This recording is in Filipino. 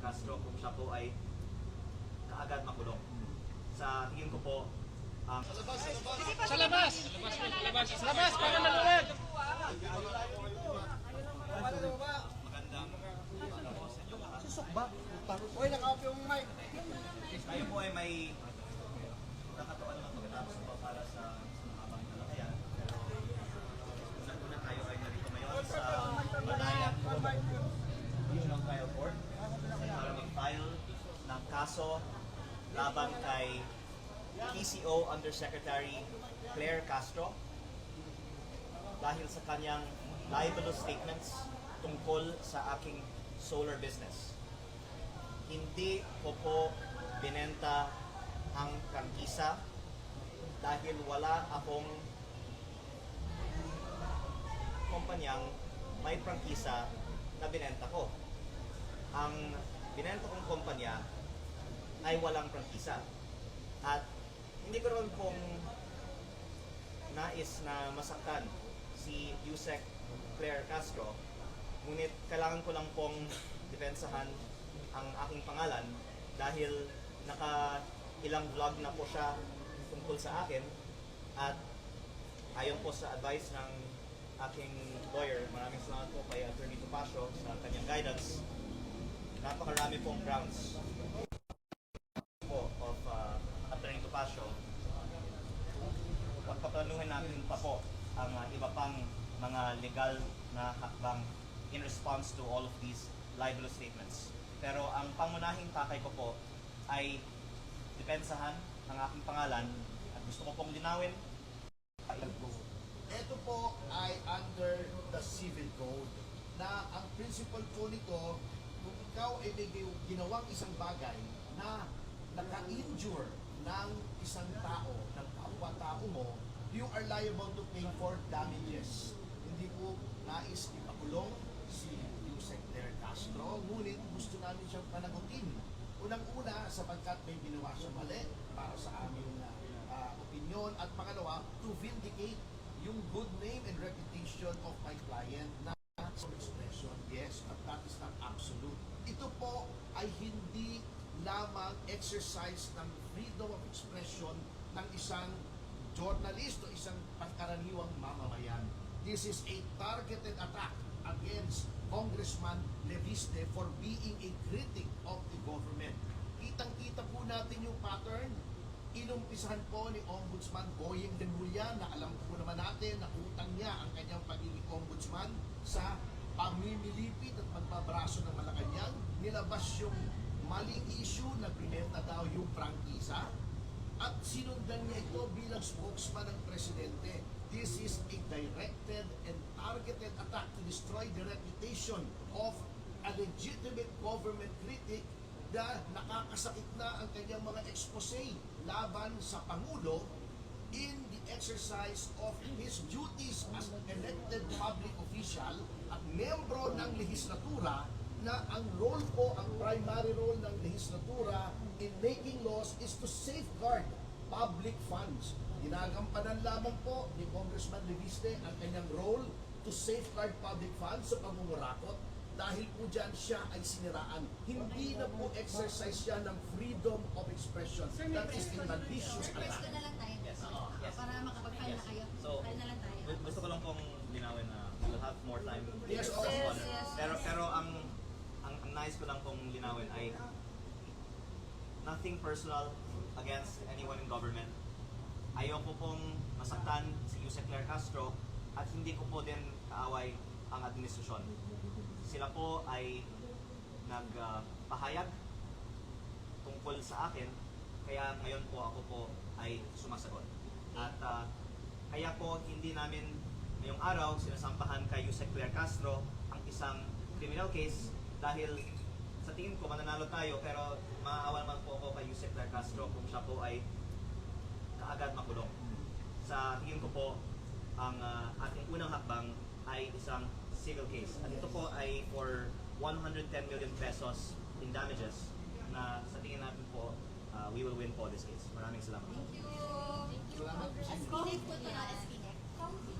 Castro kung siya po ay kaagad makulong. Sa tingin ko po, Sa labas! Sa labas! Para maluwag! magandang po sa inyo lahat. Susok ba? Uy, naka-off yung mic. Tayo po ay may nakatuan naman pagkatapos po para sa mahabang talakayan. Una tayo ay narito ngayon sa Banayan Regional Trial Court para mag-file ng kaso laban kay PCO Undersecretary Claire Castro dahil sa kanyang libelous statements tungkol sa aking solar business. Hindi ko po binenta ang prangkisa dahil wala akong kumpanyang may prangkisa na binenta ko. Ang binenta kong kumpanya ay walang prangkisa. At hindi ko rin pong nais na masaktan si Yusek Claire Castro, ngunit kailangan ko lang pong depensahan ang aking pangalan dahil ilang vlog na po siya tungkol sa akin at ayon po sa advice ng aking lawyer, maraming salamat po kay Attorney Topacio sa kanyang guidance. Napakarami pong grounds po of Attorney Topacio. Pagpaplanuhin natin pa po ang iba pang mga legal na hakbang in response to all of these libelous statements. Pero ang pangunahing pakay ko po ay depensahan ang aking pangalan at gusto ko pong linawin. Ito po ay under the civil code na ang principle po nito, kung ikaw ay may ginawang isang bagay na naka-injure ng isang tao, ng kapwa-tao mo, you are liable to pay for damages. Hindi po nais ipakulong si Yusek Claire Castro, ngunit gusto namin siyang panagutin. Unang-una, sapagkat may ginawa siyang mali para sa aming opinion, at pangalawa, to vindicate yung good name and reputation of my client na expression. Yes, but that is not absolute. Ito po ay hindi lamang exercise ng freedom of expression ng isang journalist o isang pangkaraniwang mamamayan. This is a targeted attack against Congressman Leviste for being a critic of the government. Kitang-kita po natin yung pattern. Inumpisahan po ni Ombudsman Boyeng Remulla, na alam po naman natin na utang niya ang kanyang pagiging ombudsman sa pamimilipit at pagbabraso ng Malacanang. Nilabas yung maling issue na binenta daw yung prangkisa at sinundan niya ito bilang spokesman ng presidente. This is a directed and targeted attack to destroy the reputation of a legitimate government critic na nakakasakit na ang kanyang mga expose laban sa Pangulo in the exercise of his duties as elected public official at membro ng lehislatura, na ang role po, ang primary role ng lehislatura in making laws is to safeguard public funds. Ginagampanan lamang po ni Congressman Leviste ang kanyang role to safeguard public funds sa pangungurakot. Dahil po dyan siya ay siniraan. Hindi na po exercise siya ng freedom of expression. That is a malicious attack. Pwede na lang tayo. Yes. Para makapag-file na kayo. So, File na lang tayo. gusto ko lang pong linawin na we'll have more time. Yes, for this one. yes. Pero ang nais ko lang pong linawin ay nothing personal against anyone in government. Ayoko pong masaktan si Yusek Claire Castro at hindi ko po din kaaway ang administrasyon. Sila po ay nagpahayag tungkol sa akin, kaya ngayon po ako po ay sumasagot. At kaya po hindi namin ngayong araw sinasampahan kay Yusek Claire Castro ang isang criminal case dahil sa tingin ko mananalo tayo, pero maaawa naman po ako kay Yusek Claire Castro kung siya po ay kaagad makulong. Sa tingin ko po ang ating unang hakbang ay isang civil case. At ito po ay for 110 million pesos in damages na sa tingin natin po we will win po this case. Maraming salamat. Thank you. Thank you. Salamat. SPDEC po ito na SPDEC.